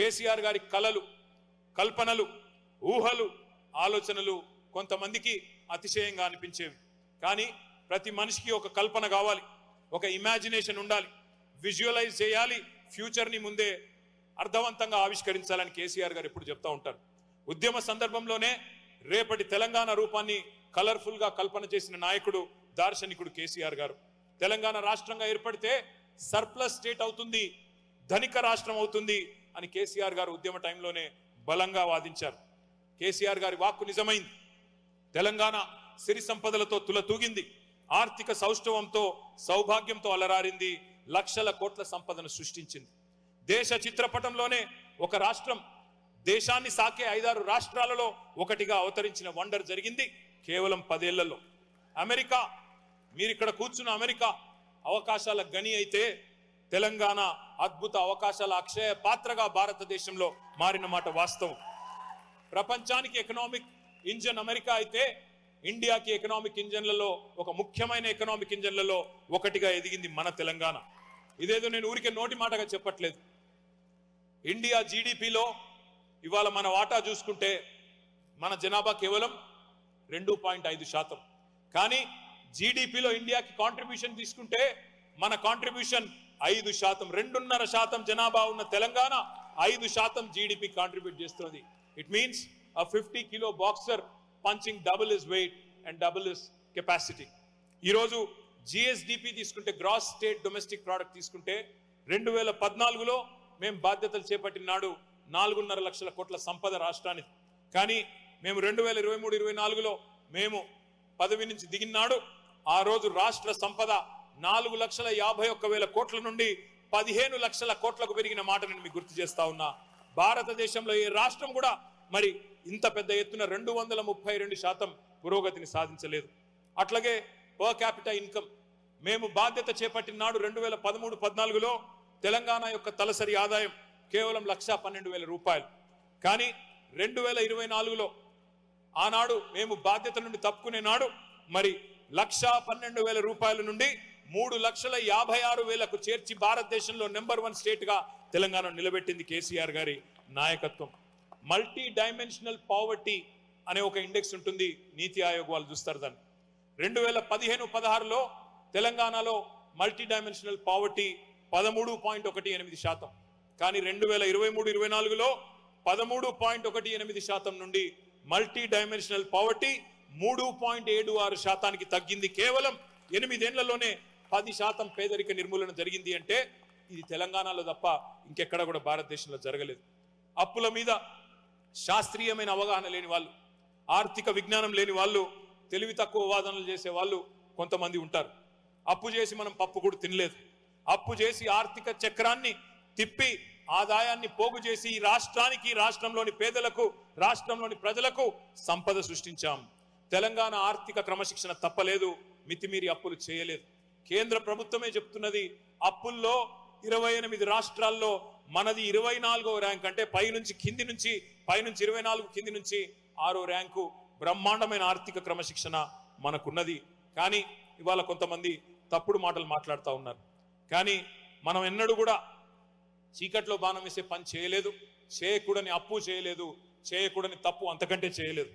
కేసీఆర్ గారి కలలు, కల్పనలు, ఊహలు, ఆలోచనలు కొంతమందికి అతిశయంగా అనిపించేవి. కానీ ప్రతి మనిషికి ఒక కల్పన కావాలి, ఒక ఇమాజినేషన్ ఉండాలి, విజువలైజ్ చేయాలి, ఫ్యూచర్ని ముందే అర్థవంతంగా ఆవిష్కరించాలని కేసీఆర్ గారు ఎప్పుడు చెప్తా ఉంటారు. ఉద్యమ సందర్భంలోనే రేపటి తెలంగాణ రూపాన్ని కలర్ఫుల్ గా కల్పన చేసిన నాయకుడు, దార్శనికుడు కేసీఆర్ గారు. తెలంగాణ రాష్ట్రంగా ఏర్పడితే సర్ప్లస్ స్టేట్ అవుతుంది, ధనిక రాష్ట్రం అవుతుంది అని కేసీఆర్ గారు ఉద్యమ టైంలోనే బలంగా వాదించారు. కేసీఆర్ గారి వాక్కు నిజమైంది. తెలంగాణ సిరి సంపదలతో తులతూగింది, ఆర్థిక సౌష్ఠవంతో, సౌభాగ్యంతో అలరారింది, లక్షల కోట్ల సంపదను సృష్టించింది. దేశ చిత్రపటంలోనే ఒక రాష్ట్రం దేశాన్ని సాకే 5-6 రాష్ట్రాలలో ఒకటిగా అవతరించిన వండర్ జరిగింది కేవలం 10 ఏళ్లలో. అమెరికా, మీరిక్కడ కూర్చున్న అమెరికా అవకాశాల గని అయితే తెలంగాణ అద్భుత అవకాశాల అక్షయ పాత్రగా భారతదేశంలో మారిన మాట వాస్తవం. ప్రపంచానికి ఎకనామిక్ ఇంజన్ అమెరికా అయితే ఇండియాకి ఎకనామిక్ ఇంజన్లలో, ఒక ముఖ్యమైన ఎకనామిక్ ఇంజన్లలో ఒకటిగా ఎదిగింది మన తెలంగాణ. ఇదేదో నేను ఊరికే నోటి మాటగా చెప్పట్లేదు. ఇండియా జీడిపిలో ఇవాళ మన వాటా చూసుకుంటే మన జనాభా కేవలం 2.5%. కానీ జీడిపిలో ఇండియాకి కాంట్రిబ్యూషన్ తీసుకుంటే మన కాంట్రిబ్యూషన్ 5%. 2.5% జనాభా ఉన్న తెలంగాణ 5% జీడిపి కాంట్రిబ్యూట్ చేస్తుంది. It means a 50 kilo boxer punching double his weight and double his capacity. ఈరోజు జిఎస్డిపి తీసుకుంటే, గ్రాస్ స్టేట్ డొమెస్టిక్ ప్రోడక్ట్ తీసుకుంటే 2014లో మేము బాధ్యతలు చేపట్టిన నాడు 4.5 లక్షల కోట్ల సంపద రాష్ట్రానికి. కానీ మేము 2023-24లో మేము పదవి నుంచి దిగినాడు ఆ రోజు రాష్ట్ర సంపద 4,51,000 కోట్ల నుండి 15 లక్షల కోట్లకు పెరిగిన మాట నేను మీకు గుర్తు చేస్తా ఉన్నా. భారతదేశంలో ఏ రాష్ట్రం కూడా మరి ఇంత పెద్ద ఎత్తున 232% పురోగతిని సాధించలేదు. అట్లాగే పర్ క్యాపిటల్ ఇన్కమ్ మేము బాధ్యత చేపట్టిన నాడు 2013-14లో తెలంగాణ యొక్క తలసరి ఆదాయం కేవలం 1,12,000 రూపాయలు. కానీ 2024లో ఆనాడు మేము బాధ్యత నుండి తప్పుకునే నాడు మరి 1,12,000 రూపాయల నుండి 3,56,000కు చేర్చి భారతదేశంలో నెంబర్ 1 స్టేట్ గా తెలంగాణ నిలబెట్టింది కేసీఆర్ గారి నాయకత్వం. మల్టీ డైమెన్షనల్ పావర్టీ అనే ఒక ఇండెక్స్ ఉంటుంది, నీతి ఆయోగ్ వాళ్ళు చూస్తారు దాన్ని. 2015-16లో తెలంగాణలో మల్టీ డైమెన్షనల్ పావర్టీ 13.18%. కానీ 2023-24లో 13.18% నుండి మల్టీ డైమెన్షనల్ పావర్టీ 3.76%కి తగ్గింది. కేవలం 8 ఏళ్లలోనే 10% పేదరిక నిర్మూలన జరిగింది. అంటే ఇది తెలంగాణలో తప్ప ఇంకెక్కడ కూడా భారతదేశంలో జరగలేదు. అప్పుల మీద శాస్త్రీయమైన అవగాహన లేని వాళ్ళు, ఆర్థిక విజ్ఞానం లేని వాళ్ళు, తెలివి తక్కువ వాదనలు చేసే వాళ్ళు కొంతమంది ఉంటారు. అప్పు చేసి మనం పప్పు కూడా తినలేదు. అప్పు చేసి ఆర్థిక చక్రాన్ని తిప్పి ఆదాయాన్ని పోగు చేసి ఈ రాష్ట్రానికి, రాష్ట్రంలోని పేదలకు, రాష్ట్రంలోని ప్రజలకు సంపద సృష్టించాం. తెలంగాణ ఆర్థిక క్రమశిక్షణ తప్పలేదు, మితిమీరి అప్పులు చేయలేదు. కేంద్ర ప్రభుత్వమే చెప్తున్నది అప్పుల్లో 28 రాష్ట్రాల్లో మనది 24వ ర్యాంక్. అంటే పైనుంచి 24 కింది నుంచి 6వ ర్యాంకు. బ్రహ్మాండమైన ఆర్థిక క్రమశిక్షణ మనకున్నది. కానీ ఇవాళ కొంతమంది తప్పుడు మాటలు మాట్లాడుతూ ఉన్నారు. కానీ మనం ఎన్నడూ కూడా చీకట్లో బాణం వేసే పని చేయలేదు, చేయకూడని అప్పు చేయలేదు, చేయకూడని తప్పు అంతకంటే చేయలేదు.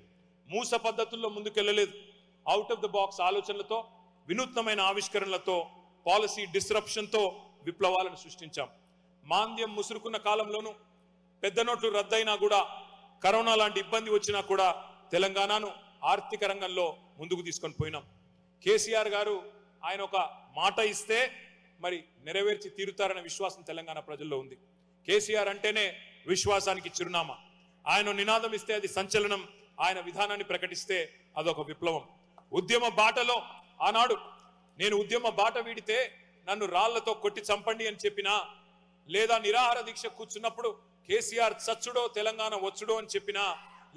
మూస పద్ధతుల్లో ముందుకెళ్ళలేదు. అవుట్ ఆఫ్ ద బాక్స్ ఆలోచనలతో, వినూత్నమైన ఆవిష్కరణలతో, పాలసీ డిస్రప్షన్తో విప్లవాలను సృష్టించాం. మాంద్యం ముసురుకున్న కాలంలోనూ, పెద్ద నోట్లు రద్దయినా కూడా, కరోనా లాంటి ఇబ్బంది వచ్చినా కూడా తెలంగాణను ఆర్థిక రంగంలో ముందుకు తీసుకొని పోయినాం. కేసీఆర్ గారు ఆయన ఒక మాట ఇస్తే మరి నెరవేర్చి తీరుతారనే విశ్వాసం తెలంగాణ ప్రజల్లో ఉంది. కేసీఆర్ అంటేనే విశ్వాసానికి చిరునామా. ఆయన నినాదం ఇస్తే అది సంచలనం, ఆయన విధానాన్ని ప్రకటిస్తే అదొక విప్లవం. ఉద్యమ బాటలో ఆనాడు నేను ఉద్యమ బాట వీడితే నన్ను రాళ్లతో కొట్టి చంపండి అని చెప్పినా, లేదా నిరాహార దీక్ష కూర్చున్నప్పుడు కేసీఆర్ చచ్చుడో తెలంగాణ వచ్చుడో అని చెప్పినా,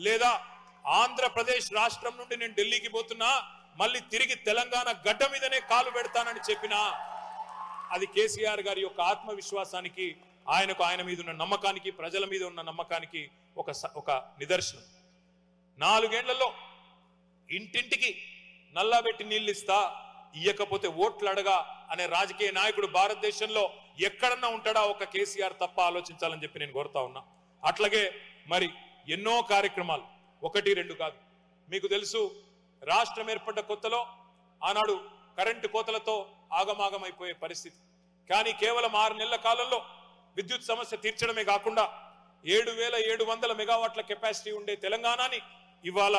లేదా ఆంధ్రప్రదేశ్ రాష్ట్రం నుండి నేను ఢిల్లీకి పోతున్నా మళ్ళీ తిరిగి తెలంగాణ గడ్డ మీదనే కాలు పెడతానని చెప్పినా, అది కేసీఆర్ గారి యొక్క ఆత్మవిశ్వాసానికి, ఆయన మీద ఉన్న నమ్మకానికి, ప్రజల మీద ఉన్న నమ్మకానికి ఒక నిదర్శనం. 4 ఏళ్లలో ఇంటింటికి నల్లబెట్టి నీళ్ళు ఇస్తా, ఇయ్యకపోతే ఓట్లు అడగా అనే రాజకీయ నాయకుడు భారతదేశంలో ఎక్కడన్నా ఉంటాడా? ఒక కేసీఆర్ తప్ప ఆలోచించాలని చెప్పి నేను కోరుతా ఉన్నా. అట్లాగే మరి ఎన్నో కార్యక్రమాలు, ఒకటి రెండు కాదు. మీకు తెలుసు, రాష్ట్రం ఏర్పడ్డ కొత్తలో ఆనాడు కరెంటు కోతలతో ఆగమాగమైపోయే పరిస్థితి. కానీ కేవలం 6 నెలల కాలంలో విద్యుత్ సమస్య తీర్చడమే కాకుండా 7,700 మెగావాట్ల కెపాసిటీ ఉండే తెలంగాణని ఇవాళ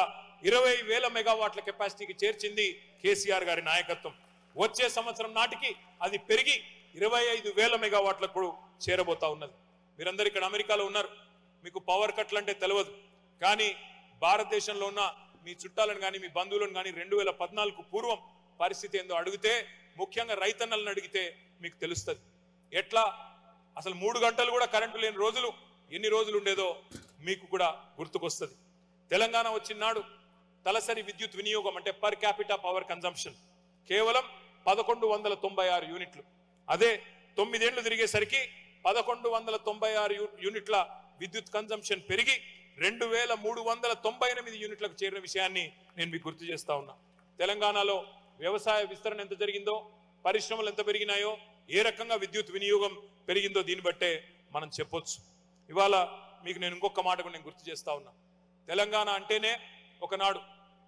20,000 మెగావాట్ల కెపాసిటీకి చేర్చింది కేసీఆర్ గారి నాయకత్వం. వచ్చే సంవత్సరం నాటికి అది పెరిగి 25,000 మెగావాట్లకు చేరబోతా ఉన్నది. మీరందరూ ఇక్కడ అమెరికాలో ఉన్నారు, మీకు పవర్ కట్లు అంటే తెలియదు. కానీ భారతదేశంలో ఉన్న మీ చుట్టాలను కానీ మీ బంధువులను కానీ 2014 పూర్వం పరిస్థితి ఏందో అడిగితే, ముఖ్యంగా రైతన్నలను అడిగితే మీకు తెలుస్తుంది. ఎట్లా అసలు 3 గంటలు కూడా కరెంటు లేని రోజులు ఎన్ని రోజులు ఉండేదో మీకు కూడా గుర్తుకొస్తుంది. తెలంగాణ వచ్చినాడు తలసరి విద్యుత్ వినియోగం అంటే పర్ క్యాపిటా పవర్ కన్జంప్షన్ కేవలం 1196 యూనిట్లు. అదే 9 ఏళ్లు తిరిగేసరికి 1196 యూనిట్ల విద్యుత్ కన్జంప్షన్ పెరిగి 2,398 యూనిట్లకు చేరిన విషయాన్ని నేను మీకు గుర్తు చేస్తా ఉన్నా. తెలంగాణలో వ్యవసాయ విస్తరణ ఎంత జరిగిందో, పరిశ్రమలు ఎంత పెరిగినాయో, ఏ రకంగా విద్యుత్ వినియోగం పెరిగిందో దీన్ని బట్టే మనం చెప్పొచ్చు. ఇవాళ మీకు నేను ఇంకొక మాట కూడా నేను గుర్తు చేస్తా ఉన్నా. తెలంగాణ అంటేనే ఒకనాడు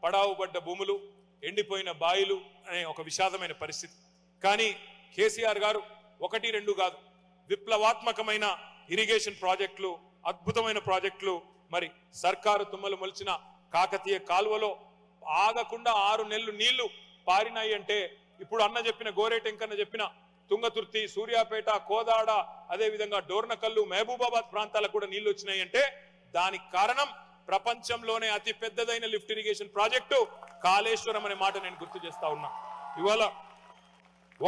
పడావు పడ్డ భూములు, ఎండిపోయిన బాయిలు అనే ఒక విషాదమైన పరిస్థితి. కానీ కేసీఆర్ గారు 1, 2 కాదు, విప్లవాత్మకమైన ఇరిగేషన్ ప్రాజెక్టులు, అద్భుతమైన ప్రాజెక్టులు, మరి సర్కారు తుమ్మలు మొలిచిన కాకతీయ కాలువలో ఆగకుండా 6 నెలలు నీళ్లు పారినాయి అంటే, ఇప్పుడు అన్న చెప్పిన గోరేటెంకన్న చెప్పిన తుంగతుర్తి, సూర్యాపేట, కోదాడ, అదేవిధంగా డోర్నకల్లు, మహబూబాబాద్ ప్రాంతాలకు కూడా నీళ్లు వచ్చినాయి అంటే దానికి కారణం ప్రపంచంలోనే అతి పెద్దదైన లిఫ్ట్ ఇరిగేషన్ ప్రాజెక్టు కాళేశ్వరం అనే మాట నేను గుర్తు చేస్తా ఉన్నా. ఇవాళ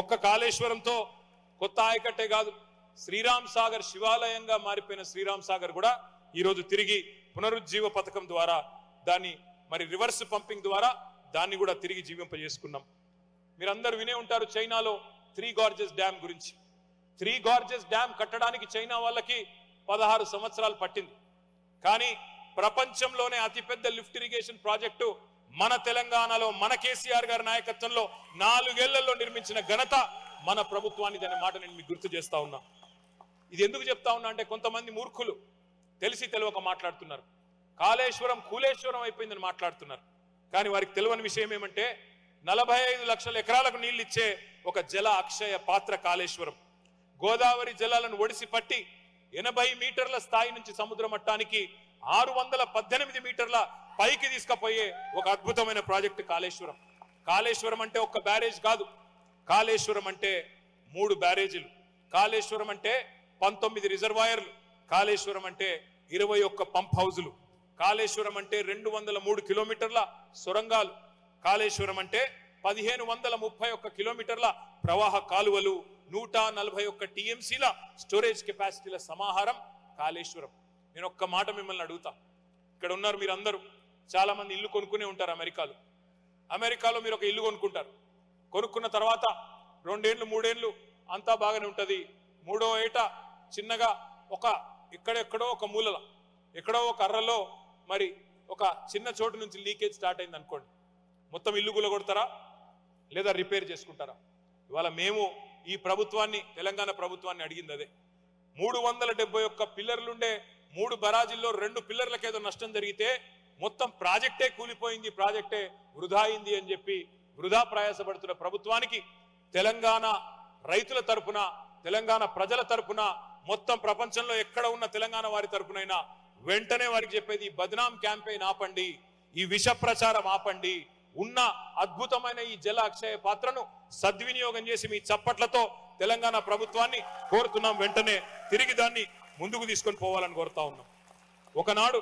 ఒక్క కాళేశ్వరంతో కొత్త ఆయకట్టే కాదు, శ్రీరామ్ సాగర్ శివాలయంగా మారిపోయిన శ్రీరామ్ సాగర్ కూడా ఈరోజు తిరిగి పునరుజ్జీవ పథకం ద్వారా దాన్ని మరి రివర్స్ పంపింగ్ ద్వారా దాన్ని కూడా తిరిగి జీవింపజేసుకున్నాం. మీరందరూ వినే ఉంటారు చైనాలో 3 గార్జెస్ డ్యామ్ గురించి. 3 గార్జెస్ డ్యామ్ కట్టడానికి చైనా వాళ్ళకి 16 సంవత్సరాలు పట్టింది. కానీ ప్రపంచంలోనే అతిపెద్ద లిఫ్ట్ ఇరిగేషన్ ప్రాజెక్టు మన తెలంగాణలో మన కేసీఆర్ గారి నాయకత్వంలో 4 ఏళ్లలో నిర్మించిన ఘనత మన ప్రభుత్వానికి అనే మాట నేను మీకు గుర్తు చేస్తా ఉన్నా. ఇది ఎందుకు చెప్తా ఉన్నా అంటే, కొంతమంది మూర్ఖులు తెలిసి తెలియక మాట్లాడుతున్నారు. కాళేశ్వరం కూలేశ్వరం అయిపోయిందని మాట్లాడుతున్నారు. కానీ వారికి తెలియని విషయం ఏమంటే, 45 లక్షల ఎకరాలకు నీళ్లు ఇచ్చే ఒక జల అక్షయ పాత్ర కాళేశ్వరం. గోదావరి జలాలను ఒడిసి పట్టి 80 మీటర్ల స్థాయి నుంచి సముద్ర మట్టానికి 618 మీటర్ల పైకి తీసుకుపోయే ఒక అద్భుతమైన ప్రాజెక్టు కాళేశ్వరం. కాళేశ్వరం అంటే ఒక్క బ్యారేజ్ కాదు, కాళేశ్వరం అంటే 3 బ్యారేజీలు, కాళేశ్వరం అంటే 19 రిజర్వాయర్లు, కాళేశ్వరం అంటే 21 పంప్ హౌజులు, కాళేశ్వరం అంటే 203 కిలోమీటర్ల సొరంగాలు, కాళేశ్వరం అంటే 1531 కిలోమీటర్ల ప్రవాహ కాలువలు, 141 టీఎంసీల స్టోరేజ్ కెపాసిటీల సమాహారం కాళేశ్వరం. నేను ఒక్క మాట మిమ్మల్ని అడుగుతా, ఇక్కడ ఉన్నారు మీరందరూ, చాలా మంది ఇల్లు కొనుక్కునే ఉంటారు అమెరికాలో. అమెరికాలో మీరు ఒక ఇల్లు కొనుక్కుంటారు, కొనుక్కున్న తర్వాత 2 ఏళ్ళు 3 ఏళ్ళు అంతా బాగానే ఉంటుంది. 3వ ఏట చిన్నగా ఒక ఎక్కడెక్కడో ఒక మూలల ఎక్కడో ఒక అర్రలో మరి ఒక చిన్న చోటు నుంచి లీకేజ్ స్టార్ట్ అయింది అనుకోండి, మొత్తం ఇల్లు గులగొడతారా లేదా రిపేర్ చేసుకుంటారా? ఇవాళ మేము ఈ ప్రభుత్వాన్ని, తెలంగాణ ప్రభుత్వాన్ని అడిగింది అదే. 371 పిల్లర్లుండే 3 బరాజీల్లో 2 పిల్లర్లకు ఏదో నష్టం జరిగితే మొత్తం ప్రాజెక్టే కూలిపోయింది, ప్రాజెక్టే వృధా అయింది అని చెప్పి వృధా ప్రయాసపడుతున్న ప్రభుత్వానికి తెలంగాణ రైతుల తరపున, తెలంగాణ ప్రజల తరపున, మొత్తం ప్రపంచంలో ఎక్కడ ఉన్న తెలంగాణ వారి తరపునైనా వెంటనే వారికి చెప్పేది, ఈ బద్నాం క్యాంపెయిన్ ఆపండి, ఈ విష ప్రచారం ఆపండి, ఉన్న అద్భుతమైన ఈ జల అక్షయ పాత్రను సద్వినియోగం చేసి మీ చప్పట్లతో తెలంగాణ ప్రభుత్వాన్ని కోరుతున్నాం, వెంటనే తిరిగి దాన్ని ముందుకు తీసుకొని పోవాలని కోరుతా ఉన్నాం. ఒకనాడు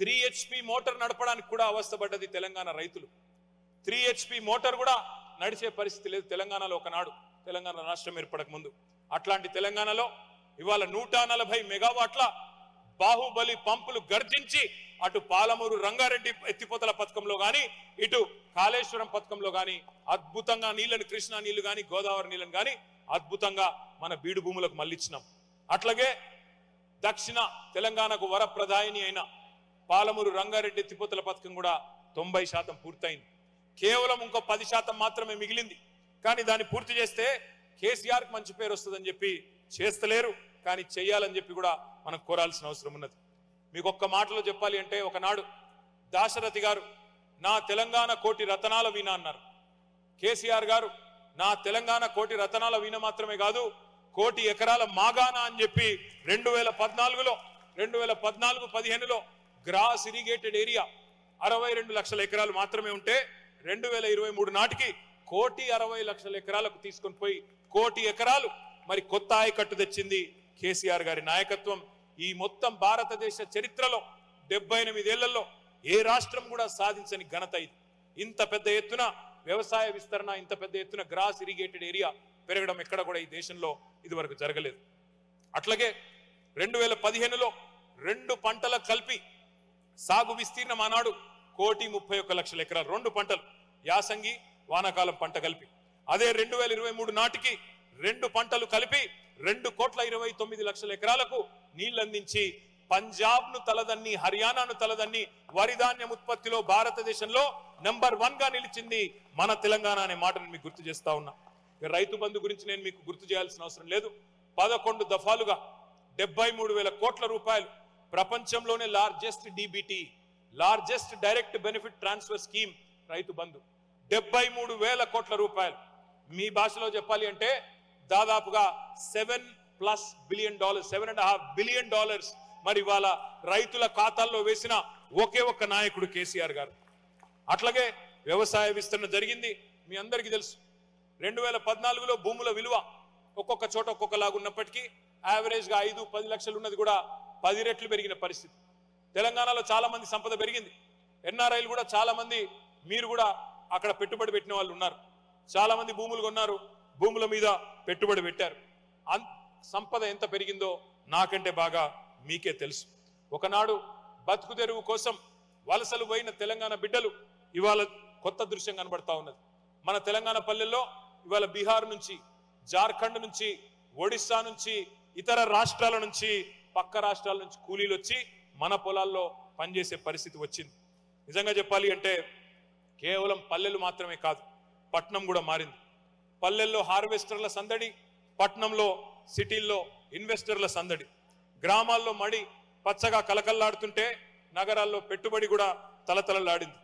3 HP మోటార్ నడపడానికి కూడా అవస్థపడ్డది తెలంగాణ రైతులు. 3 HP మోటార్ కూడా నడిచే పరిస్థితి లేదు తెలంగాణలో ఒకనాడు, తెలంగాణ రాష్ట్రం ఏర్పడక ముందు. అట్లాంటి తెలంగాణలో ఇవాళ 140 మెగావాట్ల బాహుబలి పంపులు గర్జించి అటు పాలమూరు రంగారెడ్డి ఎత్తిపోతల పథకంలో గాని, ఇటు కాళేశ్వరం పథకంలో గాని అద్భుతంగా నీళ్లను, కృష్ణా నీళ్లు గాని, గోదావరి నీళ్లను గాని అద్భుతంగా మన బీడు భూములకు మళ్లించినాం. అట్లాగే దక్షిణ తెలంగాణకు వరప్రదాయిని అయిన పాలమూరు రంగారెడ్డి ఎత్తిపోతల పథకం కూడా 90% పూర్తయింది. కేవలం ఇంకో 10% మాత్రమే మిగిలింది. కానీ దాన్ని పూర్తి చేస్తే కేసీఆర్కి మంచి పేరు వస్తుందని చెప్పి చేస్తలేరు, కానీ చెయ్యాలని చెప్పి కూడా మనం కోరాల్సిన అవసరం ఉన్నది. మీకు ఒక్క మాటలో చెప్పాలి అంటే, ఒకనాడు దాశరథి గారు నా తెలంగాణ కోటి రతనాల వీణ అన్నారు. కేసీఆర్ గారు నా తెలంగాణ కోటి రతనాల వీణ మాత్రమే కాదు, కోటి ఎకరాల మాగానా అని చెప్పి 2014లో 2014-15లో గ్రాస్ ఇరిగేటెడ్ ఏరియా 62 లక్షల ఎకరాలు మాత్రమే ఉంటే 2023 నాటికి 1,60,00,000 ఎకరాలకు తీసుకొని పోయి 1,00,00,000 ఎకరాలు మరి కొత్త ఆయకట్టు తెచ్చింది కేసీఆర్ గారి నాయకత్వం. ఈ మొత్తం భారతదేశ చరిత్రలో 78 ఏళ్లలో ఏ రాష్ట్రం కూడా సాధించని ఘనత ఇది. ఇంత పెద్ద ఎత్తున వ్యవసాయ విస్తరణ, ఇంత పెద్ద ఎత్తున గ్రాస్ ఇరిగేటెడ్ ఏరియా పెరగడం ఎక్కడ కూడా ఈ దేశంలో ఇదివరకు జరగలేదు. అట్లాగే 2015లో 2 పంటల కలిపి సాగు విస్తీర్ణం ఆనాడు 1,31,00,000 ఎకరాలు, 2 పంటలు, యాసంగి వానాకాలం పంట కలిపి. అదే 2023 నాటికి 2 పంటలు కలిపి 2,29,00,000 ఎకరాలకు నీళ్లు అందించి పంజాబ్ ను తలదన్ని, హర్యానాను తలదన్ని వరి ధాన్యం ఉత్పత్తిలో భారతదేశంలో నెంబర్ 1 గా నిలిచింది మన తెలంగాణ అనే మాటను మీకు గుర్తు చేస్తా ఉన్నా. రైతు బంధు గురించి నేను మీకు గుర్తు చేయాల్సిన అవసరం లేదు. 11 దఫాలుగా 73,000 కోట్ల రూపాయలు, ప్రపంచంలోనే largest DBT, largest direct benefit transfer scheme Rythu Bandhu, 73,000 కోట్ల రూపాయలు. మీ భాషలో చెప్పాలి అంటే దాదాపుగా $7+ బిలియన్, $7.5 బిలియన్ మరి వాళ్ళ రైతుల ఖాతాల్లో వేసిన ఒకే ఒక్క నాయకుడు కేసీఆర్ గారు. అట్లాగే వ్యవసాయ విస్తరణ జరిగింది. మీ అందరికీ తెలుసు, 2014లో భూముల విలువ ఒక్కొక్క చోట ఒక్కొక్కలాగా ఉన్నప్పటికీ యావరేజ్ గా 5-10 లక్షలు ఉన్నది కూడా 10 రెట్లు పెరిగిన పరిస్థితి. తెలంగాణలో చాలా మంది సంపద పెరిగింది. NRIలు కూడా చాలా మంది, మీరు కూడా అక్కడ పెట్టుబడి పెట్టిన వాళ్ళు ఉన్నారు. చాలా మంది భూములు కొన్నారు, భూముల మీద పెట్టుబడి పెట్టారు. సంపద ఎంత పెరిగిందో నాకంటే బాగా మీకే తెలుసు. ఒకనాడు బతుకు తెరువు కోసం వలసలు పోయిన తెలంగాణ బిడ్డలు ఇవాళ కొత్త దృశ్యం కనబడతా ఉన్నది. మన తెలంగాణ పల్లెల్లో ఇవాళ బీహార్ నుంచి, జార్ఖండ్ నుంచి, ఒడిస్సా నుంచి, ఇతర రాష్ట్రాల నుంచి, పక్క రాష్ట్రాల నుంచి కూలీలు వచ్చి మన పొలాల్లో పనిచేసే పరిస్థితి వచ్చింది. నిజంగా చెప్పాలి అంటే కేవలం పల్లెలు మాత్రమే కాదు, పట్నం కూడా మారింది. పల్లెల్లో హార్వెస్టర్ల సందడి, పట్నంలో సిటీల్లో ఇన్వెస్టర్ల సందడి. గ్రామాల్లో మడి పచ్చగా కలకల్లాడుతుంటే నగరాల్లో పెట్టుబడి కూడా తలతలలాడింది.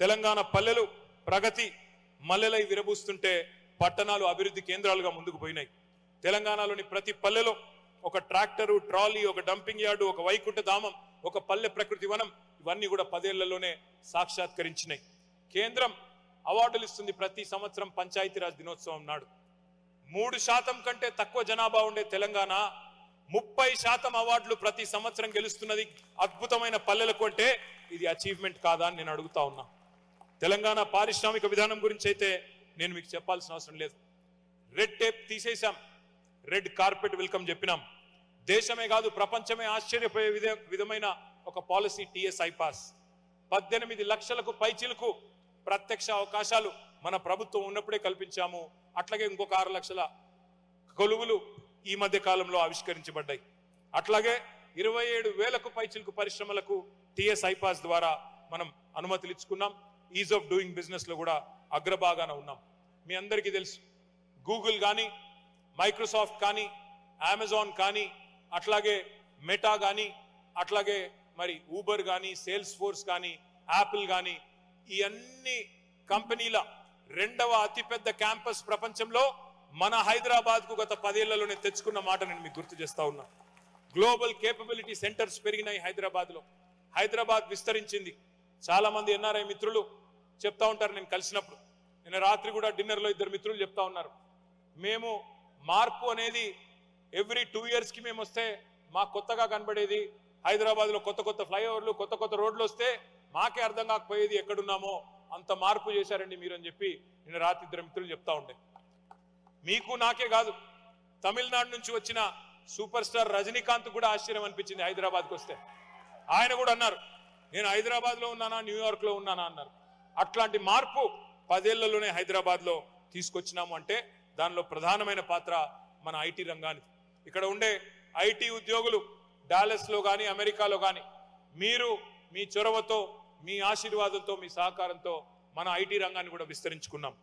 తెలంగాణ పల్లెలు ప్రగతి మల్లెలై విరబూస్తుంటే పట్టణాలు అభివృద్ధి కేంద్రాలుగా ముందుకు పోయినాయి. తెలంగాణలోని ప్రతి పల్లెలో ఒక ట్రాక్టరు, ట్రాలీ, ఒక డంపింగ్ యార్డు, ఒక వైకుంఠ ధామం, ఒక పల్లె ప్రకృతి వనం, ఇవన్నీ కూడా 10 ఏళ్లలోనే సాక్షాత్కరించినాయి. కేంద్రం అవార్డులు ఇస్తుంది ప్రతి సంవత్సరం పంచాయతీరాజ్ దినోత్సవం నాడు. 3% కంటే తక్కువ జనాభా ఉండే తెలంగాణ 30% అవార్డులు ప్రతి సంవత్సరం గెలుస్తున్నది అద్భుతమైన పల్లెలకు అంటే ఇది అచీవ్మెంట్ కాదా అని నేను అడుగుతా ఉన్నా. తెలంగాణ పారిశ్రామిక విధానం గురించి అయితే నేను మీకు చెప్పాల్సిన అవసరం లేదు. రెడ్ టేప్ తీసేశాం, రెడ్ కార్పెట్ వెల్కమ్ చెప్పినాం. దేశమే కాదు ప్రపంచమే ఆశ్చర్యపోయే విధమైన ఒక పాలసీ TS ఐపాస్. 18 లక్షలకు పైచిలకు ప్రత్యక్ష అవకాశాలు మన ప్రభుత్వం ఉన్నప్పుడే కల్పించాము. అట్లాగే ఇంకొక 6 లక్షల కొలువులు ఈ మధ్య కాలంలో ఆవిష్కరించబడ్డాయి. అట్లాగే 27,000కు పైచిలకు పరిశ్రమలకు TS ఐపాస్ ద్వారా మనం అనుమతులు ఇచ్చుకున్నాం. ఈజ్ ఆఫ్ డూయింగ్ బిజినెస్ లో కూడా అగ్రభాగాన ఉన్నాం. మీ అందరికీ తెలుసు, గూగుల్ కానీ, మైక్రోసాఫ్ట్ కానీ, అమెజాన్ కానీ, అట్లాగే మెటా కానీ, అట్లాగే మరి ఊబర్ కానీ, సేల్స్ ఫోర్స్ కానీ, యాపిల్ కానీ, ఈ అన్ని కంపెనీల 2వ అతిపెద్ద క్యాంపస్ ప్రపంచంలో మన హైదరాబాద్ కు గత 10 ఏళ్లలోనే తెచ్చుకున్న మాట నేను మీకు గుర్తు చేస్తా ఉన్నా. గ్లోబల్ కేపబిలిటీ సెంటర్స్ పెరిగినాయి హైదరాబాద్ లో. హైదరాబాద్ విస్తరించింది. చాలా మంది NRI మిత్రులు చెప్తా ఉంటారు నేను కలిసినప్పుడు. నిన్న రాత్రి కూడా డిన్నర్ లో 2 మిత్రులు చెప్తా ఉన్నారు, మేము మార్పు అనేది ఎవ్రీ 2 years కి మేము వస్తే మాకు కొత్తగా కనబడేది. హైదరాబాద్ లో కొత్త కొత్త ఫ్లైఓవర్లు, కొత్త కొత్త రోడ్లు వస్తే మాకే అర్థం కాకపోయేది ఎక్కడున్నామో, అంత మార్పు చేశారండి మీరు అని చెప్పి నిన్న రాత్రి 2 మిత్రులు చెప్తా ఉండే. మీకు నాకే కాదు, తమిళనాడు నుంచి వచ్చిన సూపర్ స్టార్ రజనీకాంత్ కూడా ఆశ్చర్యం అనిపించింది హైదరాబాద్కి వస్తే. ఆయన కూడా అన్నారు, నేను హైదరాబాద్ లో ఉన్నానా, న్యూయార్క్ లో ఉన్నానా అన్నారు. అట్లాంటి మార్పు 10 ఏళ్లలోనే హైదరాబాద్ లో తీసుకొచ్చినాము అంటే దానిలో ప్రధానమైన పాత్ర మన IT రంగానికి. ఇక్కడ ఉండే IT ఉద్యోగులు డాలస్ లో కానీ, అమెరికాలో కానీ, మీరు మీ చొరవతో, మీ ఆశీర్వాదంతో, మీ సహకారంతో మన IT రంగాన్ని కూడా విస్తరించుకున్నాం.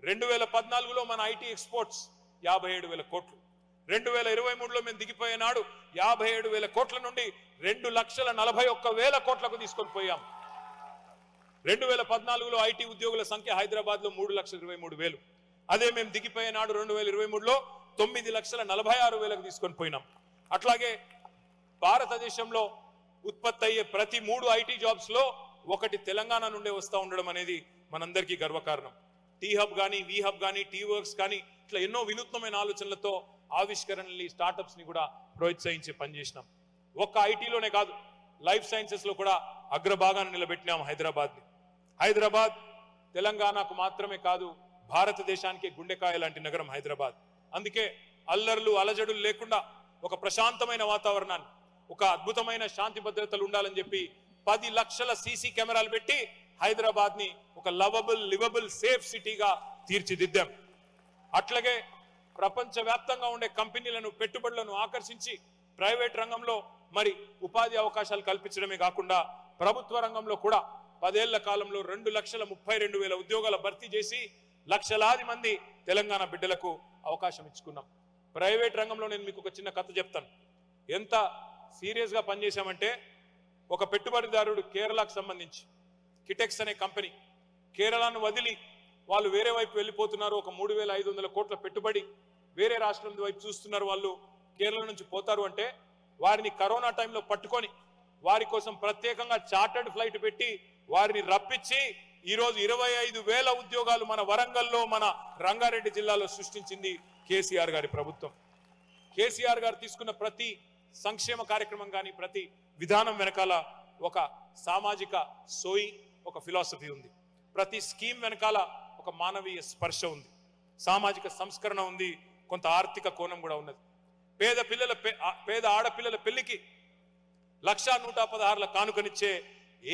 2014లో మన IT ఎక్స్పోర్ట్స్ 57,000 కోట్లు, 2023లో మేము దిగిపోయే నాడు 57,000 కోట్ల నుండి 2,41,000 కోట్లకు తీసుకొని పోయాం. 2014లో ఐటీ ఉద్యోగుల సంఖ్య హైదరాబాద్ లో 3,23,000. అదే మేము దిగిపోయే నాడు 2023లో 9,46,000కు తీసుకొని పోయినాం. అట్లాగే భారతదేశంలో ఉత్పత్తి అయ్యే ప్రతి 3 ఐటీ జాబ్స్ లో ఒకటి తెలంగాణ నుండే వస్తూ ఉండడం అనేది మనందరికీ గర్వకారణం. టీ హబ్ కానీ, వి హబ్ కానీ, టీ వర్క్స్ కానీ ఇట్లా ఎన్నో వినూత్నమైన ఆలోచనలతో ఆవిష్కరణల్ని, స్టార్టప్స్ ని కూడా ప్రోత్సహించే పనిచేసినాం. ఒక్క ఐటీలోనే కాదు, లైఫ్ సైన్సెస్ లో కూడా అగ్రభాగాన్ని నిలబెట్టినాం హైదరాబాద్ని. హైదరాబాద్ తెలంగాణకు మాత్రమే కాదు, భారతదేశానికి గుండెకాయ లాంటి నగరం హైదరాబాద్. అందుకే అల్లర్లు అలజడులు లేకుండా ఒక ప్రశాంతమైన వాతావరణాన్ని, ఒక అద్భుతమైన శాంతి భద్రతలు ఉండాలని చెప్పి 10 లక్షల సీసీ కెమెరాలు పెట్టి హైదరాబాద్ ని ఒక లవబుల్, లివబుల్, సేఫ్ సిటీగా తీర్చిదిద్దాం. అట్లాగే ప్రపంచవ్యాప్తంగా ఉండే కంపెనీలను, పెట్టుబడులను ఆకర్షించి ప్రైవేట్ రంగంలో మరి ఉపాధి అవకాశాలు కల్పించడమే కాకుండా ప్రభుత్వ రంగంలో కూడా 10 ఏళ్ల కాలంలో 2,32,000 ఉద్యోగాల భర్తీ చేసి లక్షలాది మంది తెలంగాణ బిడ్డలకు అవకాశం ఇచ్చుకున్నాం. ప్రైవేట్ రంగంలో నేను మీకు ఒక చిన్న కథ చెప్తాను. ఎంత సీరియస్ గా పనిచేశామంటే, ఒక పెట్టుబడిదారుడు కేరళకు సంబంధించి కిటెక్స్ అనే కంపెనీ, కేరళను వదిలి వాళ్ళు వేరే వైపు వెళ్ళిపోతున్నారు. ఒక 3,500 కోట్ల పెట్టుబడి వేరే రాష్ట్రం వైపు చూస్తున్నారు. వాళ్ళు కేరళ నుంచి పోతారు అంటే వారిని కరోనా టైంలో పట్టుకొని వారి కోసం ప్రత్యేకంగా చార్టర్డ్ ఫ్లైట్ పెట్టి వారిని రప్పించి ఈరోజు 25,000 ఉద్యోగాలు మన వరంగల్లో, మన రంగారెడ్డి జిల్లాలో సృష్టించింది కేసీఆర్ గారి ప్రభుత్వం. కేసీఆర్ గారు తీసుకున్న ప్రతి సంక్షేమ కార్యక్రమం కానీ, ప్రతి విధానం వెనకాల ఒక సామాజిక సోయి, ఒక ఫిలాసఫీ ఉంది. ప్రతి స్కీమ్ వెనకాల ఒక మానవీయ స్పర్శ ఉంది, సామాజిక సంస్కరణ ఉంది, కొంత ఆర్థిక కోణం కూడా ఉన్నది. పేద ఆడపిల్లల పెళ్లికి 1,116 కానుకనిచ్చే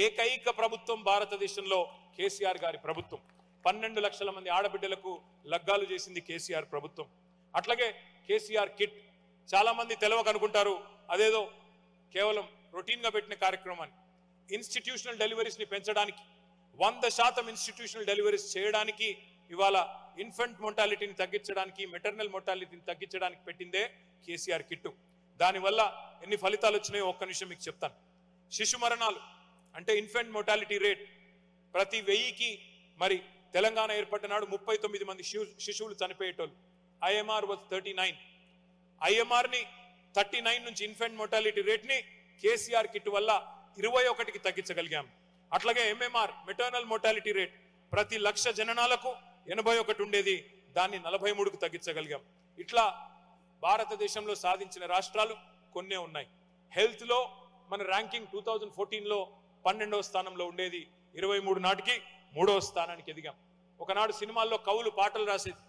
ఏకైక ప్రభుత్వం భారతదేశంలో కేసీఆర్ గారి ప్రభుత్వం. 12 లక్షల మంది ఆడబిడ్డలకు లగ్గాలు చేసింది కేసీఆర్ ప్రభుత్వం. అట్లాగే కేసీఆర్ కిట్, చాలా మంది తెలవక అనుకుంటారు అదేదో కేవలం రొటీన్ గా పెట్టిన కార్యక్రమాన్ని. ఇన్స్టిట్యూషనల్ డెలివరీస్ ని పెంచడానికి, 100% ఇన్స్టిట్యూషనల్ డెలివరీస్ చేయడానికి, ఇవాళ ఇన్ఫెంట్ మోర్టాలిటీని తగ్గించడానికి, మెటర్నల్ మోర్టాలిటీని తగ్గించడానికి పెట్టిందే కేసీఆర్ కిట్టు. దానివల్ల ఎన్ని ఫలితాలు వచ్చినాయో ఒక్క నిమిషం మీకు చెప్తాను. శిశు మరణాలు అంటే ఇన్ఫెంట్ మోర్టాలిటీ రేట్ ప్రతి 1000కి మరి తెలంగాణ ఏర్పడిన నాడు 39 మంది శిశువులు చనిపోయేటోళ్ళు. IMR was 39. ఐఎంఆర్ ని 39 నుంచి ఇన్ఫెంట్ మోర్టాలిటీ రేట్ ని కేసీఆర్ కిట్ వల్ల 21కి తగ్గించగలిగాం. అట్లాగే ఎంఎంఆర్, మెటర్నల్ మోర్టాలిటీ రేట్ ప్రతి 1,00,000 జననాలకు 81 ఉండేది, దాన్ని 43కు తగ్గించగలిగాం. ఇట్లా భారతదేశంలో సాధించిన రాష్ట్రాలు కొన్నే ఉన్నాయి. హెల్త్ లో మన ర్యాంకింగ్ 2014లో 12వ స్థానంలో ఉండేది, 23 నాటికి 3వ స్థానానికి ఎదిగాం. ఒకనాడు సినిమాల్లో కవులు పాటలు రాసేది,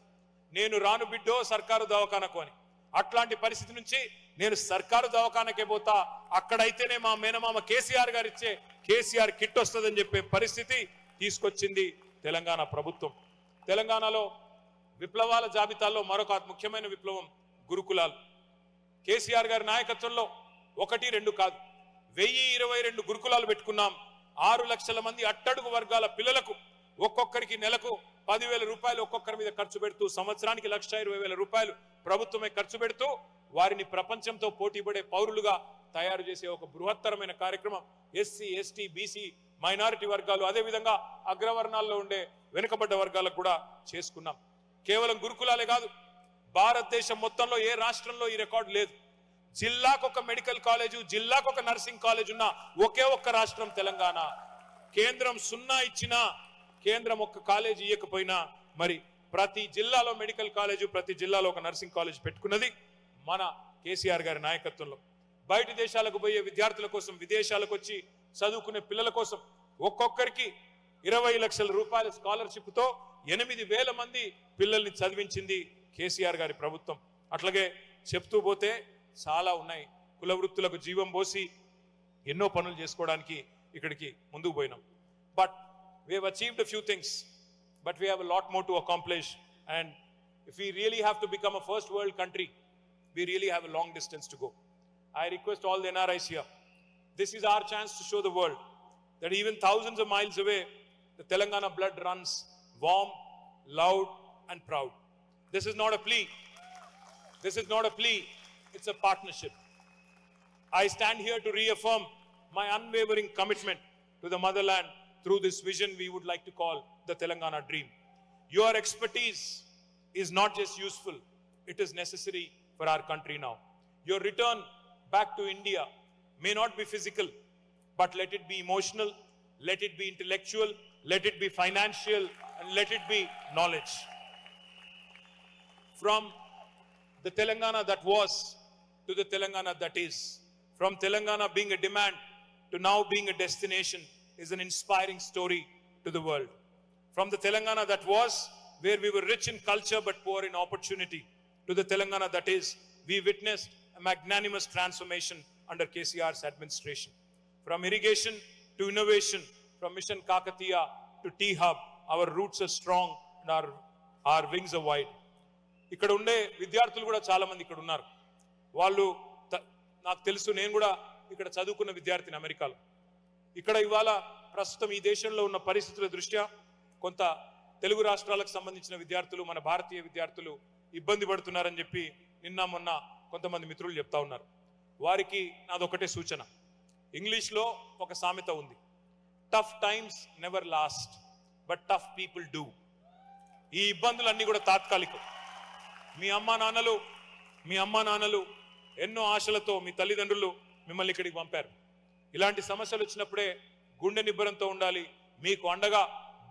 నేను రాను బిడ్డో సర్కారు దవాఖానకు అని. అట్లాంటి పరిస్థితి నుంచి నేను సర్కారు దవాఖానకే పోతా, అక్కడైతేనే మా మేనమామ కేసీఆర్ గారు ఇచ్చే కేసీఆర్ కిట్ వస్తుందని చెప్పే పరిస్థితి తీసుకొచ్చింది తెలంగాణ ప్రభుత్వం. తెలంగాణలో విప్లవాల జాబితాలో మరొక ముఖ్యమైన విప్లవం గురుకులాలు. కేసీఆర్ గారి నాయకత్వంలో 1, 2 కాదు, 1022 గురుకులాలు పెట్టుకున్నాం. 6 లక్షల మంది అట్టడుగు వర్గాల పిల్లలకు ఒక్కొక్కరికి నెలకు 10,000 రూపాయలు ఒక్కొక్కరి మీద ఖర్చు పెడుతూ, సంవత్సరానికి 1,20,000 రూపాయలు ప్రభుత్వమే ఖర్చు పెడుతూ వారిని ప్రపంచంతో పోటీపడే పౌరులుగా తయారు చేసే ఒక బృహత్తరమైన కార్యక్రమం ఎస్సీ, ఎస్టీ, బీసీ, మైనారిటీ వర్గాలు, అదేవిధంగా అగ్రవర్ణాల్లో ఉండే వెనుకబడ్డ వర్గాలకు కూడా చేసుకున్నాం. కేవలం గురుకులాలే కాదు, భారతదేశం మొత్తంలో ఏ రాష్ట్రంలో ఈ రికార్డు లేదు. జిల్లాకు ఒక మెడికల్ కాలేజు, జిల్లాకు ఒక నర్సింగ్ కాలేజ్ ఉన్న ఒకే ఒక్క రాష్ట్రం తెలంగాణ. కేంద్రం 0 ఇచ్చినా, కేంద్రం ఒక్క కాలేజ్ ఇవ్వకపోయినా మరి ప్రతి జిల్లాలో మెడికల్ కాలేజు, ప్రతి జిల్లాలో ఒక నర్సింగ్ కాలేజ్ పెట్టుకున్నది మన కేసీఆర్ గారి నాయకత్వంలో. బయటి దేశాలకు పోయే విద్యార్థుల కోసం, విదేశాలకు వచ్చి చదువుకునే పిల్లల కోసం ఒక్కొక్కరికి 20 లక్షల రూపాయల స్కాలర్షిప్ తో 8,000 మంది పిల్లల్ని చదివించింది కేసీఆర్ గారి ప్రభుత్వం. అట్లాగే చెప్తూ పోతే చాలా ఉన్నాయి. కుల వృత్తులకు జీవం పోసి ఎన్నో పనులు చేసుకోవడానికి ఇక్కడికి ముందుకు పోయినాం. But we have achieved a few things, but we have a lot more to accomplish, and if we really have to become a first world country, we really have a long distance to go. I request all the NRIs here, this is our chance to show the world that even thousands of miles away, the Telangana blood runs warm, loud and proud. This is not a plea, This is not a plea, it's a partnership. I stand here to reaffirm my unwavering commitment to the motherland through this vision we would like to call the Telangana Dream. Your expertise is not just useful, it is necessary for our country now. Your return back to India may not be physical, but let it be emotional, let it be intellectual, let it be financial, and let it be knowledge. From the Telangana that was to the Telangana that is, from Telangana being a demand to now being a destination is an inspiring story to the world. From the Telangana that was, where we were rich in culture but poor in opportunity, to the Telangana that is, we witnessed a magnanimous transformation under KCR's administration. From irrigation to innovation, from Mission Kakatiya to T-Hub, our roots are strong and our wings are wide. ఇక్కడ ఉండే విద్యార్థులు కూడా చాలా మంది ఇక్కడ ఉన్నారు. వాళ్ళు నాకు తెలుసు, నేను కూడా ఇక్కడ చదువుకున్న విద్యార్థిని అమెరికాలో. ఇక్కడ ఇవాళ ప్రస్తుతం ఈ దేశంలో ఉన్న పరిస్థితుల దృష్ట్యా కొంత తెలుగు రాష్ట్రాలకు సంబంధించిన విద్యార్థులు, మన భారతీయ విద్యార్థులు ఇబ్బంది పడుతున్నారని చెప్పి నిన్న మొన్న కొంతమంది మిత్రులు చెప్తా ఉన్నారు. వారికి నాదొకటే సూచన. ఇంగ్లీష్లో ఒక సామెత ఉంది, tough times never lost but tough people do. ఈ ఇబ్బందులన్నీ కూడా తాత్కాలికం. మీ అమ్మా నాన్నలు ఎన్నో ఆశలతో మీ తల్లిదండ్రులు మిమ్మల్ని ఇక్కడికి పంపారు. ఇలాంటి సమస్యలు వచ్చినప్పుడే గుండె నిబ్బరంతో ఉండాలి. మీకు అండగా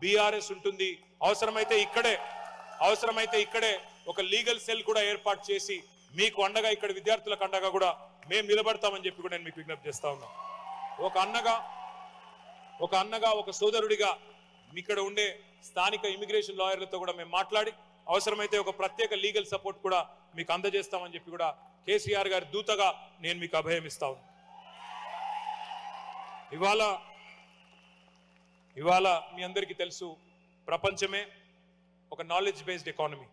బీఆర్ఎస్ ఉంటుంది. అవసరమైతే ఇక్కడే ఒక లీగల్ సెల్ కూడా ఏర్పాటు చేసి మీకు అండగా, ఇక్కడ విద్యార్థులకు అండగా కూడా మేము నిలబడతామని చెప్పి కూడా నేను మీకు విజ్ఞప్తి చేస్తా ఉన్నాను. ఒక అన్నగా ఒక సోదరుడిగా ఇక్కడ ఉండే స్థానిక ఇమిగ్రేషన్ లాయర్లతో కూడా మేము మాట్లాడి అవసరమైతే ఒక ప్రత్యేక లీగల్ సపోర్ట్ కూడా మీకు అందజేస్తామని చెప్పి కూడా కేసీఆర్ గారి దూతగా నేను మీకు అభయం ఇస్తా ఉన్నాను. ఇవాళ మీ అందరికీ తెలుసు, ప్రపంచమే ఒక నాలెడ్జ్ బేస్డ్ ఎకానమీ.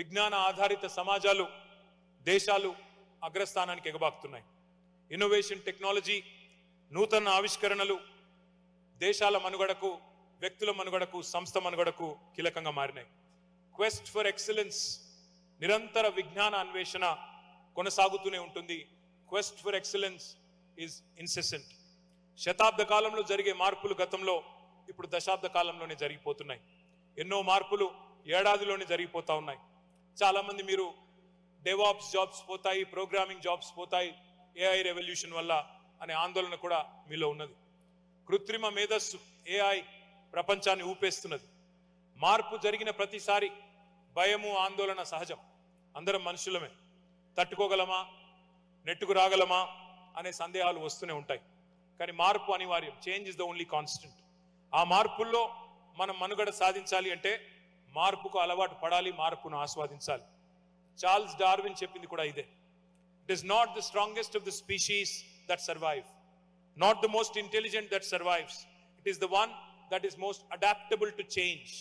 విజ్ఞాన ఆధారిత సమాజాలు, దేశాలు అగ్రస్థానానికి ఎగబాకుతున్నాయి. ఇన్నోవేషన్, టెక్నాలజీ, నూతన ఆవిష్కరణలు దేశాల మనుగడకు, వ్యక్తుల మనుగడకు, సంస్థ మనుగడకు కీలకంగా మారినాయి. క్వెస్ట్ ఫర్ ఎక్సలెన్స్, నిరంతర విజ్ఞాన అన్వేషణ కొనసాగుతూనే ఉంటుంది. Quest for excellence is incessant. శతాబ్ద కాలంలో జరిగే మార్పులు గతంలో ఇప్పుడు దశాబ్ద కాలంలోనే జరిగిపోతున్నాయి. ఎన్నో మార్పులు ఏడాదిలోనే జరిగిపోతా ఉన్నాయి. చాలా మంది మీరు డెవాప్స్ జాబ్స్ పోతాయి, ప్రోగ్రామింగ్ జాబ్స్ పోతాయి ఏఐ రెవల్యూషన్ వల్ల అనే ఆందోళన కూడా మీలో ఉన్నది. కృత్రిమ మేధస్సు ఏఐ ప్రపంచాన్ని ఊపేస్తున్నది. మార్పు జరిగిన ప్రతిసారి భయము, ఆందోళన సహజం. అందరం మనుషులమే. తట్టుకోగలమా, నెట్టుకు రాగలమా అనే సందేహాలు వస్తూనే ఉంటాయి. కానీ మార్పు అనివార్యం. Change is the only constant. ఆ మార్పుల్లో మనం మనుగడ సాధించాలి అంటే మార్పుకు అలవాటు పడాలి, మార్పును ఆస్వాదించాలి. చార్ల్స్ డార్విన్ చెప్పింది కూడా ఇదే. It is not the strongest of the species that survive, not the most intelligent that survives, it is the one that is most adaptable to change.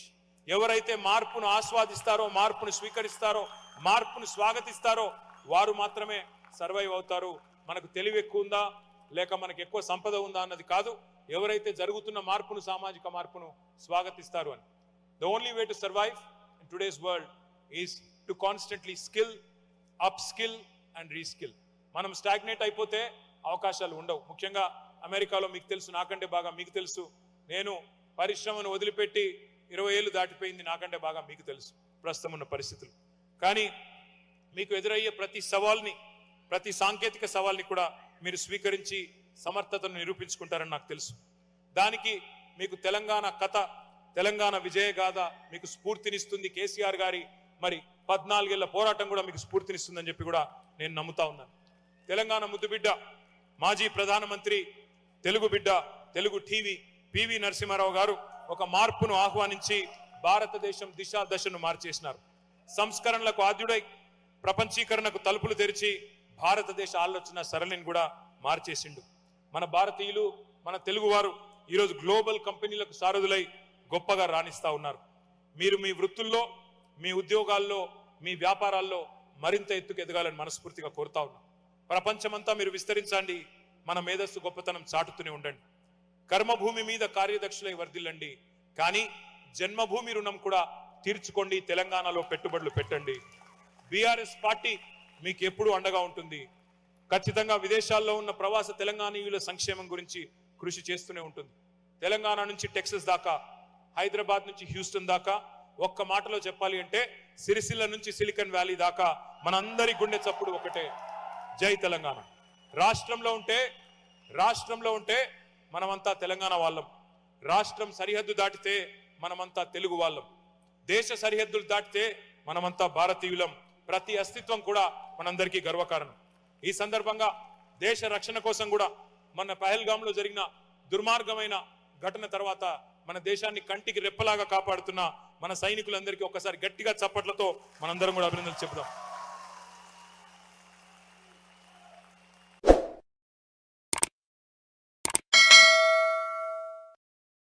ఎవరైతే మార్పును ఆస్వాదిస్తారో, మార్పును స్వీకరిస్తారో, మార్పును స్వాగతిస్తారో వారు మాత్రమే సర్వైవ్ అవుతారు. మనకు తెలివి ఎక్కువ ఉందా లేక మనకు ఎక్కువ సంపద ఉందా అన్నది కాదు, ఎవరైతే జరుగుతున్న మార్పును, సామాజిక మార్పును స్వాగతిస్తారు అని. The only way to survive in today's world is to constantly skill, up skill and reskill. మనం స్టాగ్నేట్ అయిపోతే అవకాశాలు ఉండవు. ముఖ్యంగా అమెరికాలో మీకు తెలుసు, నాకంటే బాగా మీకు తెలుసు, నేను పరిశ్రమను వదిలిపెట్టి 20 ఏళ్ళు దాటిపోయింది, నాకంటే బాగా మీకు తెలుసు ప్రస్తుతం ఉన్న పరిస్థితులు. కానీ మీకు ఎదురయ్యే ప్రతి సవాల్ని, ప్రతి సాంకేతిక సవాల్ని కూడా మీరు స్వీకరించి సమర్థతను నిరూపించుకుంటారని నాకు తెలుసు. దానికి మీకు తెలంగాణ కథ, తెలంగాణ విజయగాథ మీకు స్ఫూర్తినిస్తుంది. కేసీఆర్ గారి 14 ఏళ్ల పోరాటం కూడా మీకు స్ఫూర్తినిస్తుందని చెప్పి కూడా నేను నమ్ముతా ఉన్నాను. తెలంగాణ ముద్దుబిడ్డ, మాజీ ప్రధానమంత్రి, తెలుగు బిడ్డ, తెలుగు టీవీ పివి నరసింహారావు గారు ఒక మార్పును ఆహ్వానించి భారతదేశం దిశా దశను మార్చేసినారు. సంస్కరణలకు ఆద్యుడై ప్రపంచీకరణకు తలుపులు తెరిచి భారతదేశ ఆలోచన సరళిని కూడా మార్చేసిండు. మన భారతీయులు, మన తెలుగువారు ఈరోజు గ్లోబల్ కంపెనీలకు సారథులై గొప్పగా రాణిస్తా ఉన్నారు. మీరు మీ వృత్తుల్లో, మీ ఉద్యోగాల్లో, మీ వ్యాపారాల్లో మరింత ఎత్తుకు ఎదగాలని మనస్ఫూర్తిగా కోరుతా ఉన్నాం. ప్రపంచమంతా మీరు విస్తరించండి, మన మేధస్సు గొప్పతనం చాటుతూనే ఉండండి. కర్మభూమి మీద కార్యదక్షులై వర్ధిల్లండి, కానీ జన్మభూమి రుణం కూడా తీర్చుకోండి. తెలంగాణలో పెట్టుబడులు పెట్టండి. బీఆర్ఎస్ పార్టీ మీకు ఎప్పుడూ అండగా ఉంటుంది. ఖచ్చితంగా విదేశాల్లో ఉన్న ప్రవాస తెలంగాణీయుల సంక్షేమం గురించి కృషి చేస్తూనే ఉంటుంది. తెలంగాణ నుంచి టెక్సస్ దాకా, హైదరాబాద్ నుంచి హ్యూస్టన్ దాకా, ఒక్క మాటలో చెప్పాలి అంటే సిరిసిల్ల నుంచి సిలికాన్ వ్యాలీ దాకా మనందరి గుండె చప్పుడు ఒకటే, జై తెలంగాణ. రాష్ట్రంలో ఉంటే మనమంతా తెలంగాణ వాళ్ళం. రాష్ట్రం సరిహద్దు దాటితే మనమంతా తెలుగు వాళ్ళం. దేశ సరిహద్దులు దాటితే మనమంతా భారతీయులం. ప్రతి అస్తిత్వం కూడా మనందరికీ గర్వకారణం. ఈ సందర్భంగా దేశ రక్షణ కోసం కూడా మన పహల్గాంలో జరిగిన దుర్మార్గమైన ఘటన తర్వాత మన దేశాన్ని కంటికి రెప్పలాగా కాపాడుతున్న మన సైనికులందరికీ ఒక్కసారి గట్టిగా చప్పట్లతో మనందరం కూడా అభినందనలు చెప్దాం.